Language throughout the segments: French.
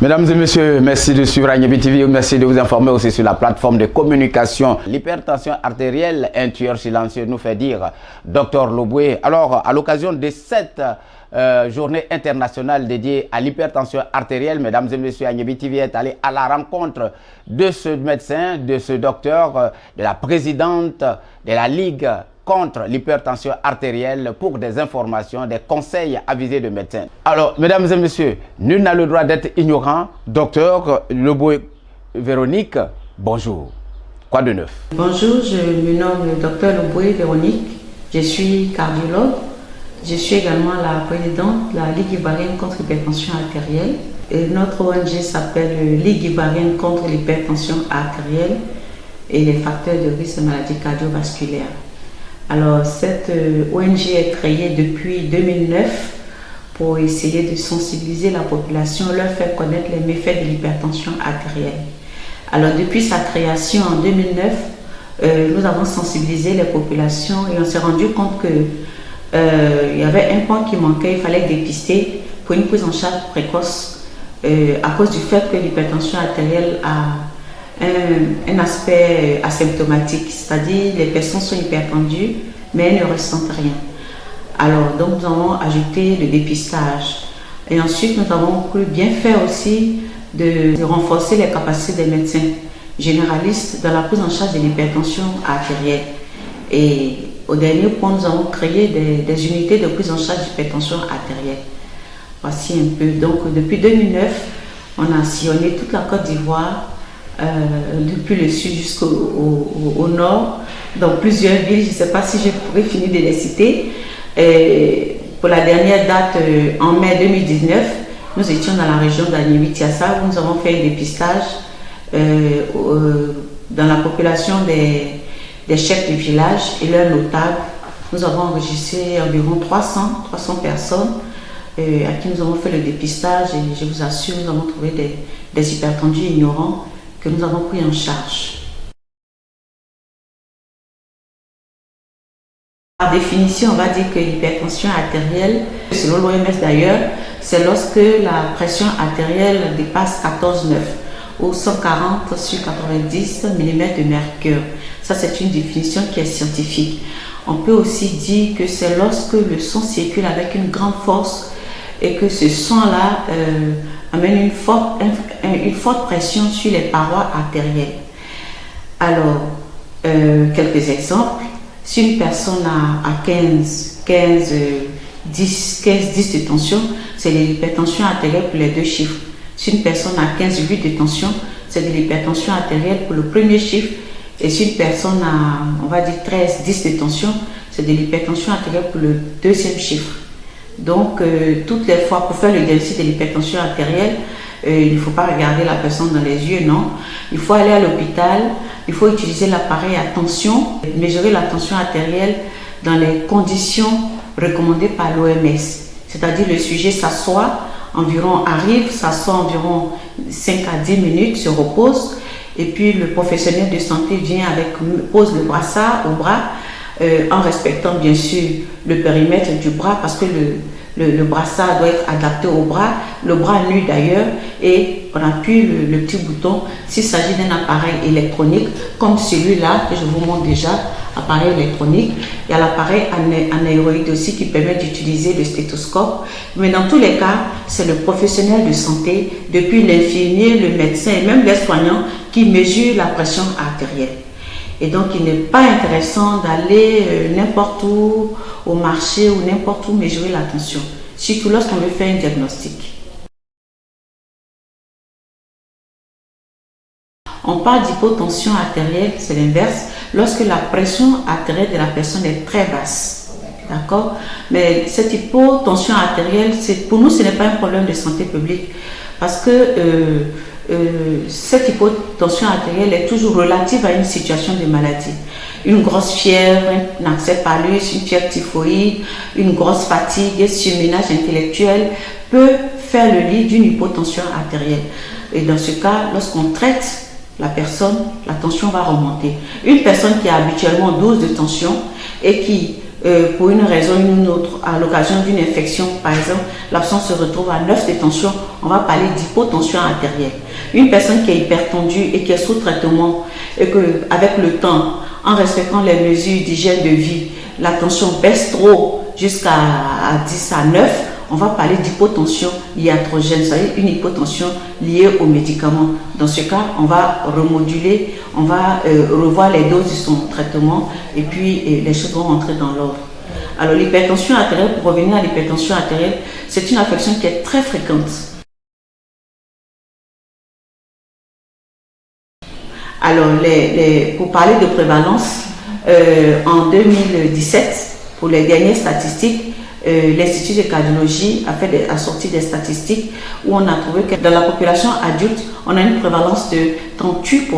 Mesdames et messieurs, merci de suivre Agnebi TV, merci de vous informer aussi sur la plateforme de communication. L'hypertension artérielle, un tueur silencieux, nous fait dire Dr Loboué. Alors, à l'occasion de cette journée internationale dédiée à l'hypertension artérielle, mesdames et messieurs, Agnebi TV est allé à la rencontre de ce médecin, de ce docteur, de la présidente de la Ligue contre l'hypertension artérielle pour des informations, des conseils avisés de médecins. Alors, mesdames et messieurs, nul n'a le droit d'être ignorant. Docteur Loboué Véronique, bonjour. Quoi de neuf? Bonjour, je me nomme Dr Loboué Véronique. Je suis cardiologue. Je suis également la présidente de la Ligue ivoirienne contre l'hypertension artérielle. Et notre ONG s'appelle Ligue ivoirienne contre l'hypertension artérielle et les facteurs de risque de maladies cardiovasculaires. Alors, cette ONG est créée depuis 2009 pour essayer de sensibiliser la population, leur faire connaître les méfaits de l'hypertension artérielle. Alors, depuis sa création en 2009, nous avons sensibilisé les populations et on s'est rendu compte qu'il y avait un point qui manquait, il fallait dépister pour une prise en charge précoce à cause du fait que l'hypertension artérielle a un aspect asymptomatique, c'est-à-dire les personnes sont hypertendues mais elles ne ressentent rien. Alors donc nous avons ajouté le dépistage et ensuite nous avons cru bien faire aussi de renforcer les capacités des médecins généralistes dans la prise en charge de l'hypertension artérielle. Et au dernier point, nous avons créé des unités de prise en charge d'hypertension artérielle. Voici un peu. Donc depuis 2009, on a sillonné toute la Côte d'Ivoire, depuis le sud jusqu'au nord, dans plusieurs villes. Je ne sais pas si je pourrais finir de les citer. Et pour la dernière date, en mai 2019, nous étions dans la région d'Agnebi-Tiassa où nous avons fait un dépistage dans la population des chefs du village et leurs notables. Nous avons enregistré environ 300 personnes à qui nous avons fait le dépistage et je vous assure, nous avons trouvé des hypertendus ignorants que nous avons pris en charge. Par définition, on va dire que l'hypertension artérielle, selon l'OMS d'ailleurs, c'est lorsque la pression artérielle dépasse 14,9 ou 140 sur 90 mm de mercure. Ça, c'est une définition qui est scientifique. On peut aussi dire que c'est lorsque le sang circule avec une grande force et que ce sang-là amène une forte pression sur les parois artérielles. Alors, quelques exemples. Si une personne a 10 de tension, c'est de l'hypertension artérielle pour les deux chiffres. Si une personne a 15,8 de tension, c'est de l'hypertension artérielle pour le premier chiffre. Et si une personne a, on va dire 10 de tension, c'est de l'hypertension artérielle pour le deuxième chiffre. Donc, toutes les fois, pour faire le diagnostic de l'hypertension artérielle, il ne faut pas regarder la personne dans les yeux, non. Il faut aller à l'hôpital, il faut utiliser l'appareil à tension, mesurer la tension artérielle dans les conditions recommandées par l'OMS. C'est-à-dire le sujet s'assoit, s'assoit environ 5 à 10 minutes, se repose, et puis le professionnel de santé vient pose le brassard au bras, en respectant bien sûr le périmètre du bras parce que le brassard doit être adapté au bras, le bras nu d'ailleurs, et on appuie le petit bouton s'il s'agit d'un appareil électronique comme celui-là que je vous montre déjà, appareil électronique. Il y a l'appareil anéroïde aussi qui permet d'utiliser le stéthoscope. Mais dans tous les cas, c'est le professionnel de santé, depuis l'infirmier, le médecin et même les soignants qui mesurent la pression artérielle. Et donc, il n'est pas intéressant d'aller n'importe où, au marché ou n'importe où mesurer la tension, surtout lorsqu'on veut faire un diagnostic. On parle d'hypotension artérielle, c'est l'inverse, lorsque la pression artérielle de la personne est très basse. D'accord? Mais cette hypotension artérielle, pour nous, ce n'est pas un problème de santé publique parce que cette hypotension artérielle est toujours relative à une situation de maladie. Une grosse fièvre, un accès palus, une fièvre typhoïde, une grosse fatigue, un surmenage intellectuel peut faire le lit d'une hypotension artérielle. Et dans ce cas, lorsqu'on traite la personne, la tension va remonter. Une personne qui a habituellement 12 de tension et qui pour une raison ou une autre, à l'occasion d'une infection, par exemple, la personne se retrouve à 9 de tension, on va parler d'hypotension artérielle. Une personne qui est hypertendue et qui est sous traitement, et qu'avec le temps, en respectant les mesures d'hygiène de vie, la tension baisse trop jusqu'à 10 à 9, on va parler d'hypotension iatrogène, c'est-à-dire une hypotension liée aux médicaments. Dans ce cas, on va remoduler, on va revoir les doses de son traitement et puis les choses vont rentrer dans l'ordre. Alors l'hypertension artérielle, pour revenir à l'hypertension artérielle, c'est une affection qui est très fréquente. Alors pour parler de prévalence, en 2017, pour les dernières statistiques, l'Institut de cardiologie a sorti des statistiques où on a trouvé que dans la population adulte, on a une prévalence de 38%.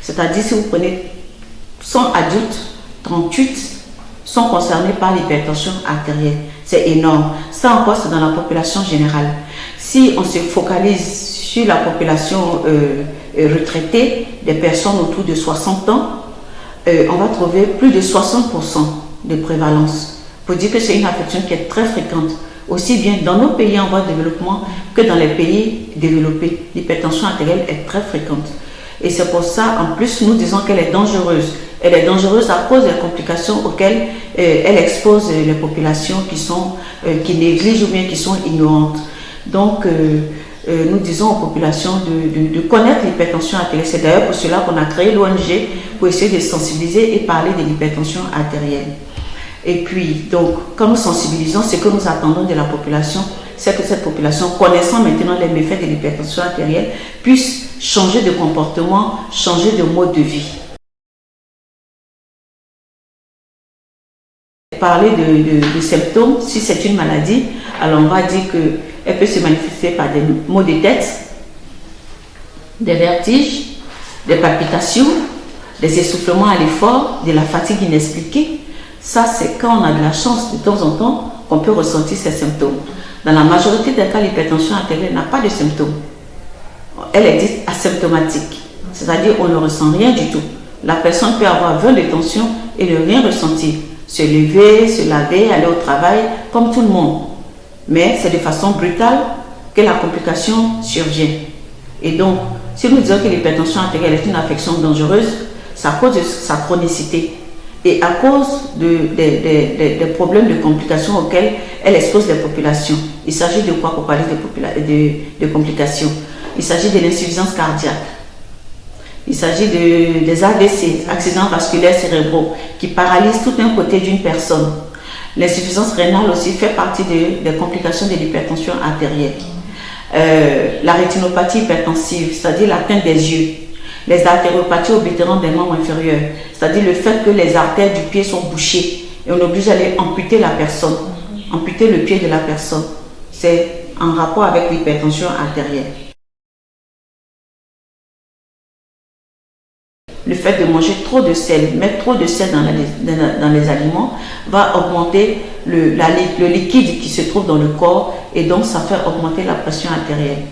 C'est-à-dire, si vous prenez 100 adultes, 38 sont concernés par l'hypertension artérielle. C'est énorme. Ça encore, c'est dans la population générale. Si on se focalise sur la population retraitée, des personnes autour de 60 ans, on va trouver plus de 60% de prévalence. Il faut dire que c'est une affection qui est très fréquente, aussi bien dans nos pays en voie de développement que dans les pays développés. L'hypertension artérielle est très fréquente. Et c'est pour ça, en plus, nous disons qu'elle est dangereuse. Elle est dangereuse à cause des complications auxquelles elle expose les populations qui négligent ou bien qui sont ignorantes. Donc, nous disons aux populations de connaître l'hypertension artérielle. C'est d'ailleurs pour cela qu'on a créé l'ONG, pour essayer de sensibiliser et parler de l'hypertension artérielle. Et puis, donc, quand nous sensibilisons, ce que nous attendons de la population, c'est que cette population, connaissant maintenant les méfaits de l'hypertension artérielle, puisse changer de comportement, changer de mode de vie. Parler de symptômes, si c'est une maladie, alors on va dire qu'elle peut se manifester par des maux de tête, des vertiges, des palpitations, des essoufflements à l'effort, de la fatigue inexpliquée. Ça, c'est quand on a de la chance, de temps en temps, qu'on peut ressentir ces symptômes. Dans la majorité des cas, l'hypertension artérielle n'a pas de symptômes. Elle est dite asymptomatique, c'est-à-dire on ne ressent rien du tout. La personne peut avoir 20 de tension et ne rien ressentir. Se lever, se laver, aller au travail, comme tout le monde. Mais c'est de façon brutale que la complication survient. Et donc, si nous disons que l'hypertension artérielle est une affection dangereuse, c'est à cause de sa chronicité et à cause des problèmes de complications auxquels elle expose les populations. Il s'agit de quoi pour parler de complications? Il s'agit de l'insuffisance cardiaque. Il s'agit des AVC, accidents vasculaires cérébraux, qui paralysent tout un côté d'une personne. L'insuffisance rénale aussi fait partie des complications de l'hypertension artérielle. La rétinopathie hypertensive, c'est-à-dire l'atteinte des yeux. Les artériopathies oblitérantes des membres inférieurs, c'est-à-dire le fait que les artères du pied sont bouchées et on oblige à aller amputer la personne, amputer le pied de la personne. C'est en rapport avec l'hypertension artérielle. Le fait de manger trop de sel, mettre trop de sel dans les aliments, va augmenter le liquide qui se trouve dans le corps et donc ça fait augmenter la pression artérielle.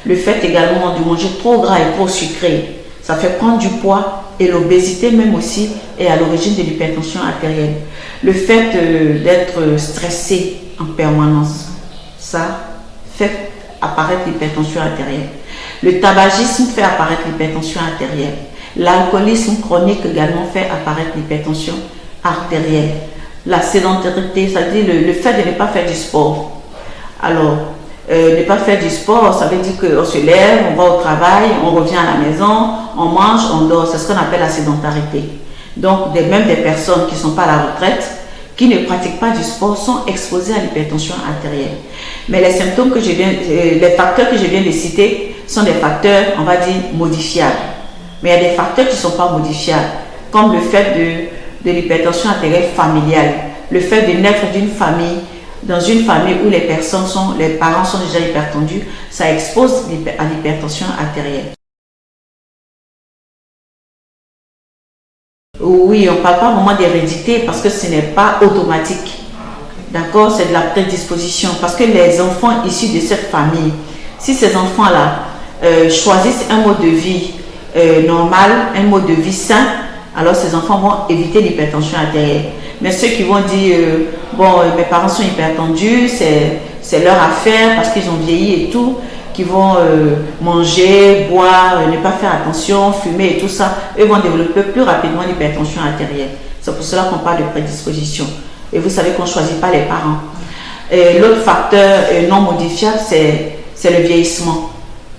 Le fait également de manger trop gras et trop sucré, ça fait prendre du poids et l'obésité même aussi est à l'origine de l'hypertension artérielle. Le fait d'être stressé en permanence, ça fait apparaître l'hypertension artérielle. Le tabagisme fait apparaître l'hypertension artérielle. L'alcoolisme chronique également fait apparaître l'hypertension artérielle. La sédentarité, c'est-à-dire le fait de ne pas faire du sport. Alors, ne pas faire du sport, ça veut dire qu'on se lève, on va au travail, on revient à la maison, on mange, on dort. C'est ce qu'on appelle la sédentarité. Donc, même des personnes qui ne sont pas à la retraite, qui ne pratiquent pas du sport, sont exposées à l'hypertension artérielle. Mais les symptômes les facteurs que je viens de citer sont des facteurs, on va dire, modifiables. Mais il y a des facteurs qui ne sont pas modifiables, comme le fait de l'hypertension artérielle familiale, le fait de naître dans une famille où les parents sont déjà hypertendus, ça expose à l'hypertension artérielle. Oui, on ne parle pas vraiment d'hérédité parce que ce n'est pas automatique. D'accord, c'est de la prédisposition. Parce que les enfants issus de cette famille, si ces enfants-là choisissent un mode de vie normal, un mode de vie sain, alors ces enfants vont éviter l'hypertension artérielle. Mais ceux qui vont dire, mes parents sont hypertendus, c'est leur affaire parce qu'ils ont vieilli et tout, qui vont manger, boire, ne pas faire attention, fumer et tout ça, eux vont développer plus rapidement l'hypertension artérielle. C'est pour cela qu'on parle de prédisposition. Et vous savez qu'on ne choisit pas les parents. L'autre facteur non modifiable, c'est le vieillissement.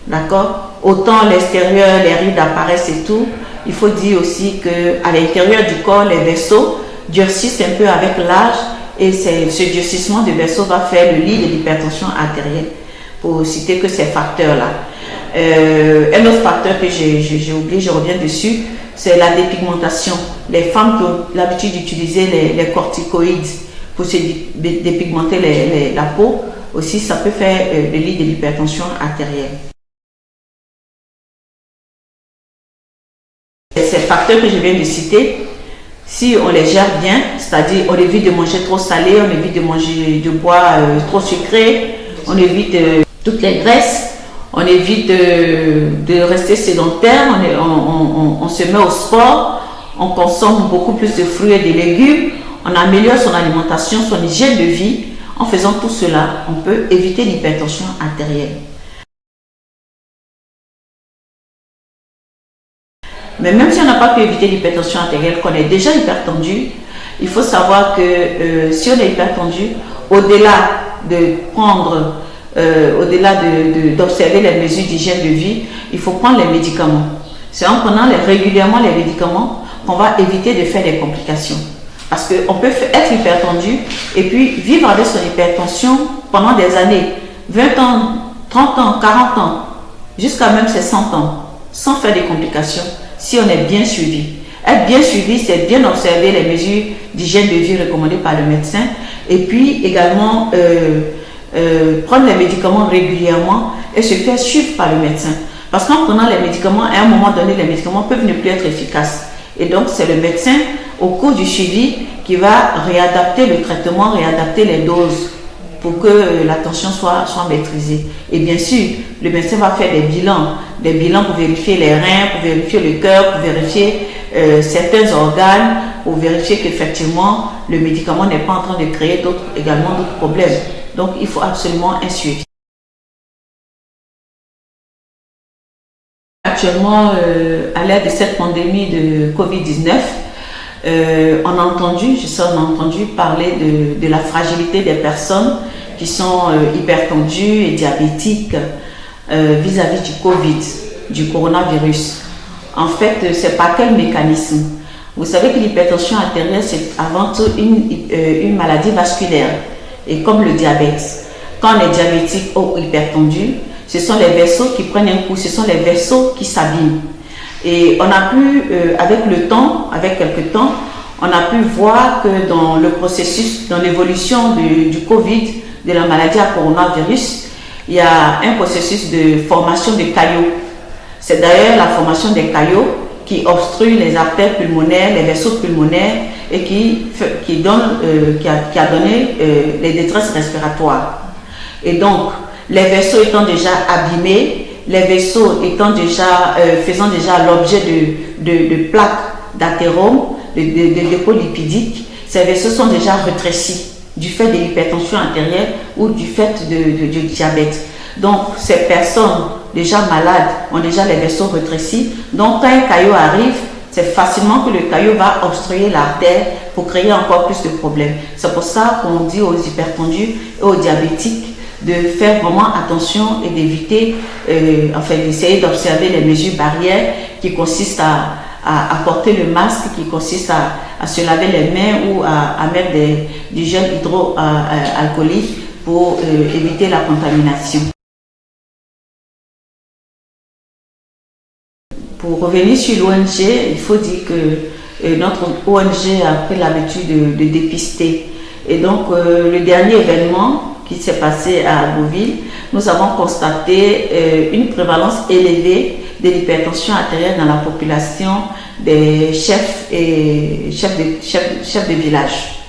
D'accord? Autant l'extérieur, les rides apparaissent et tout, il faut dire aussi qu'à l'intérieur du corps, les vaisseaux durcissent un peu avec l'âge et ce durcissement des vaisseaux va faire le lit de l'hypertension artérielle, pour citer que ces facteurs-là. Un autre facteur que j'ai oublié, je reviens dessus, c'est la dépigmentation. Les femmes qui ont l'habitude d'utiliser les corticoïdes pour se dépigmenter la peau, aussi ça peut faire le lit de l'hypertension artérielle. Ces facteurs que je viens de citer, si on les gère bien, c'est-à-dire on évite de manger trop salé, on évite de manger de bois trop sucré, on évite toutes les graisses, on évite de rester sédentaire, on se met au sport, on consomme beaucoup plus de fruits et de légumes, on améliore son alimentation, son hygiène de vie. En faisant tout cela, on peut éviter l'hypertension artérielle. Mais même si on n'a pas pu éviter l'hypertension artérielle, qu'on est déjà hypertendu, il faut savoir que si on est hypertendu, au-delà de prendre, au-delà d'observer les mesures d'hygiène de vie, il faut prendre les médicaments. C'est en prenant régulièrement les médicaments qu'on va éviter de faire des complications. Parce qu'on peut être hypertendu et puis vivre avec son hypertension pendant des années, 20 ans, 30 ans, 40 ans, jusqu'à même ses 100 ans, sans faire des complications, si on est bien suivi. Être bien suivi, c'est bien observer les mesures d'hygiène de vie recommandées par le médecin et puis également prendre les médicaments régulièrement et se faire suivre par le médecin. Parce qu'en prenant les médicaments, à un moment donné, les médicaments peuvent ne plus être efficaces. Et donc, c'est le médecin, au cours du suivi, qui va réadapter le traitement, réadapter les doses pour que la tension soit maîtrisée. Et bien sûr, le médecin va faire des bilans pour vérifier les reins, pour vérifier le cœur, pour vérifier certains organes, pour vérifier qu'effectivement, le médicament n'est pas en train de créer également d'autres problèmes. Donc, il faut absolument un suivi. Actuellement, à l'ère de cette pandémie de Covid-19, on a entendu parler de la fragilité des personnes qui sont hypertendues et diabétiques vis-à-vis du Covid, du coronavirus. En fait, c'est par quel mécanisme? Vous savez que l'hypertension artérielle, c'est avant tout une maladie vasculaire, et comme le diabète. Quand on est diabétique ou hypertendu, ce sont les vaisseaux qui prennent un coup, ce sont les vaisseaux qui s'abîment. Et on a pu, avec quelques temps, on a pu voir que dans le processus, dans l'évolution du Covid, de la maladie à coronavirus, il y a un processus de formation de caillots. C'est d'ailleurs la formation des caillots qui obstrue les artères pulmonaires, les vaisseaux pulmonaires et qui a donné les détresses respiratoires. Et donc, les vaisseaux étant déjà abîmés, les vaisseaux étant déjà, faisant déjà l'objet de plaques d'athérome, de dépôts lipidiques, ces vaisseaux sont déjà rétrécis du fait de l'hypertension artérielle ou du fait du diabète. Donc, ces personnes déjà malades ont déjà les vaisseaux rétrécis. Donc, quand un caillot arrive, c'est facilement que le caillot va obstruer l'artère pour créer encore plus de problèmes. C'est pour ça qu'on dit aux hypertendus et aux diabétiques de faire vraiment attention et d'éviter, d'essayer d'observer les mesures barrières qui consistent à porter le masque, qui consistent à se laver les mains ou à mettre du gel hydroalcoolique pour éviter la contamination. Pour revenir sur l'ONG, il faut dire que notre ONG a pris l'habitude de dépister. Et donc, le dernier événement qui s'est passé à Beauville, nous avons constaté une prévalence élevée de l'hypertension artérielle dans la population des chefs de village.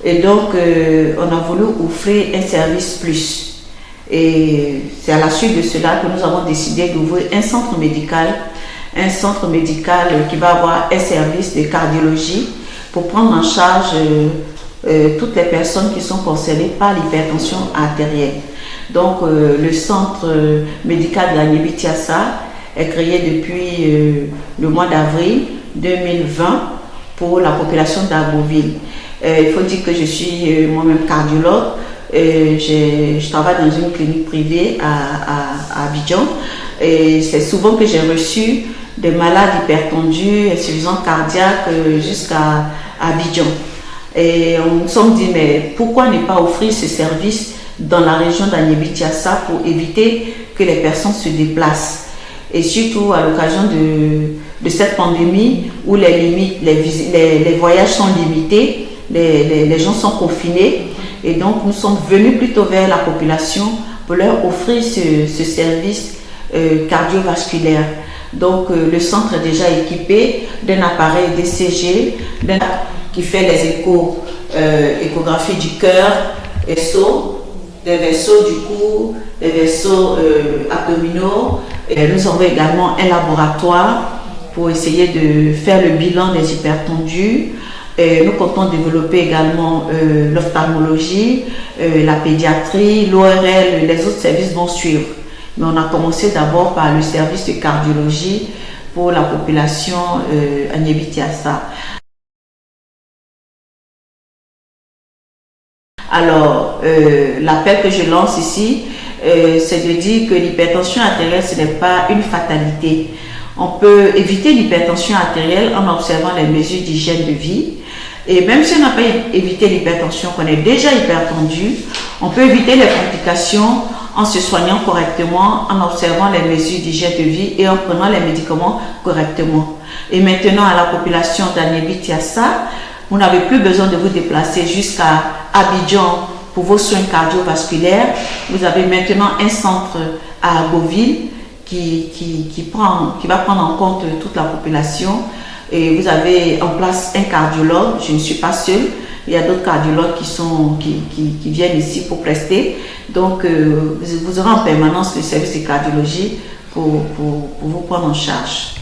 Et donc, on a voulu offrir un service plus. Et c'est à la suite de cela que nous avons décidé d'ouvrir un centre médical qui va avoir un service de cardiologie, pour prendre en charge toutes les personnes qui sont concernées par l'hypertension artérielle. Donc, le centre médical de la Niébi-Tiassa est créé depuis le mois d'avril 2020 pour la population d'Agboville. Il faut dire que je suis moi-même cardiologue. Je travaille dans une clinique privée à Abidjan. Et c'est souvent que j'ai reçu des malades hypertendus, insuffisants cardiaques jusqu'à Abidjan. Et on nous sommes dit, mais pourquoi ne pas offrir ce service dans la région d'Aniébi-Tiassa pour éviter que les personnes se déplacent? Et surtout à l'occasion de cette pandémie où les voyages sont limités, les gens sont confinés. Et donc nous sommes venus plutôt vers la population pour leur offrir ce service cardiovasculaire. Donc le centre est déjà équipé d'un appareil DCG qui fait les échographies du cœur, des vaisseaux du cou, des vaisseaux abdominaux. Et nous avons également un laboratoire pour essayer de faire le bilan des hypertendus. Et nous comptons développer également l'ophtalmologie, la pédiatrie, l'ORL, les autres services vont suivre. Mais on a commencé d'abord par le service de cardiologie pour la population Niébi-Tiassa. Alors, l'appel que je lance ici, c'est de dire que l'hypertension artérielle, ce n'est pas une fatalité. On peut éviter l'hypertension artérielle en observant les mesures d'hygiène de vie. Et même si on n'a pas évité l'hypertension, qu'on est déjà hypertendu, on peut éviter les complications en se soignant correctement, en observant les mesures d'hygiène de vie et en prenant les médicaments correctement. Et maintenant, à la population d'Aniébi-Tiassa, vous n'avez plus besoin de vous déplacer jusqu'à Abidjan pour vos soins cardiovasculaires. Vous avez maintenant un centre à Agboville qui va prendre en compte toute la population. Et vous avez en place un cardiologue. Je ne suis pas seule. Il y a d'autres cardiologues qui viennent ici pour prester. Donc, vous aurez en permanence le service de cardiologie pour vous prendre en charge.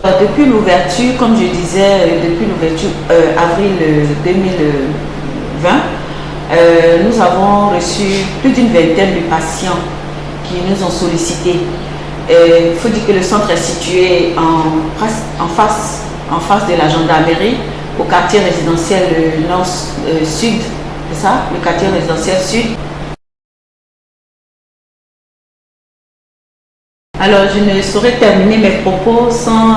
Depuis l'ouverture, comme je disais, depuis l'ouverture avril 2020, nous avons reçu plus d'une vingtaine de patients qui nous ont sollicités. Il faut dire que le centre est situé en face de la gendarmerie, au quartier résidentiel nord-sud, c'est ça, le quartier résidentiel sud. Alors, je ne saurais terminer mes propos sans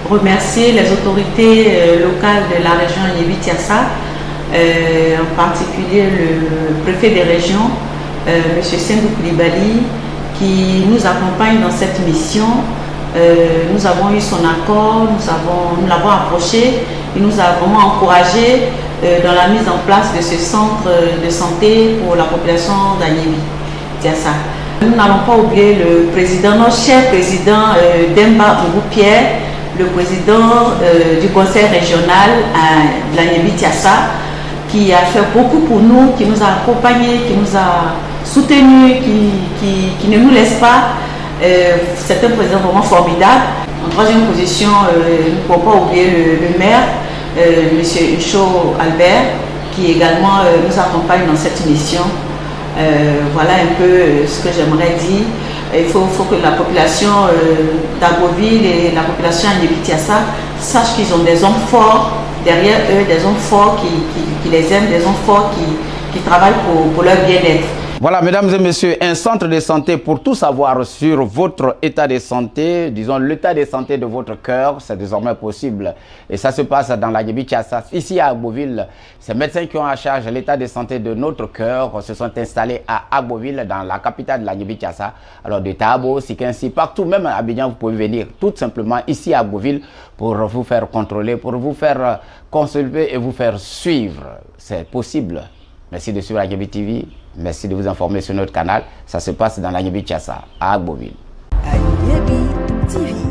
remercier les autorités locales de la région Niébi-Tiassa, en particulier le préfet des régions, M. Sendou Koulibaly, qui nous accompagne dans cette mission. Nous avons eu son accord, nous l'avons approché, il nous a vraiment encouragé dans la mise en place de ce centre de santé pour la population d'Aniébi-Tiassa. Nous n'allons pas oublier le président, notre cher président Demba Ougou-Pierre, le président du conseil régional de la Niébi-Tiassa, qui a fait beaucoup pour nous, qui nous a accompagnés, qui nous a soutenus, qui ne nous laisse pas. C'est un président vraiment formidable. En troisième position, nous ne pouvons pas oublier le maire, M. Incho Albert, qui également nous accompagne dans cette mission. Voilà un peu ce que j'aimerais dire. Il faut que la population d'Agboville et la population Niébi-Tiassa sachent qu'ils ont des hommes forts derrière eux, des hommes forts qui les aiment, des hommes forts qui travaillent pour leur bien-être. Voilà, mesdames et messieurs, un centre de santé pour tout savoir sur votre état de santé, disons l'état de santé de votre cœur, c'est désormais possible. Et ça se passe dans la Niébi-Tiassa. Ici à Agboville, ces médecins qui ont à charge l'état de santé de notre cœur se sont installés à Agboville, dans la capitale de la Niébi-Tiassa. Alors de Tabo, Sikinsi, partout, même à Abidjan, vous pouvez venir tout simplement ici à Agboville pour vous faire contrôler, pour vous faire consulter et vous faire suivre. C'est possible. Merci de suivre la Niébi TV. Merci de vous informer sur notre canal. Ça se passe dans la Niébi-Tiassa, à Agboville. Niébi TV.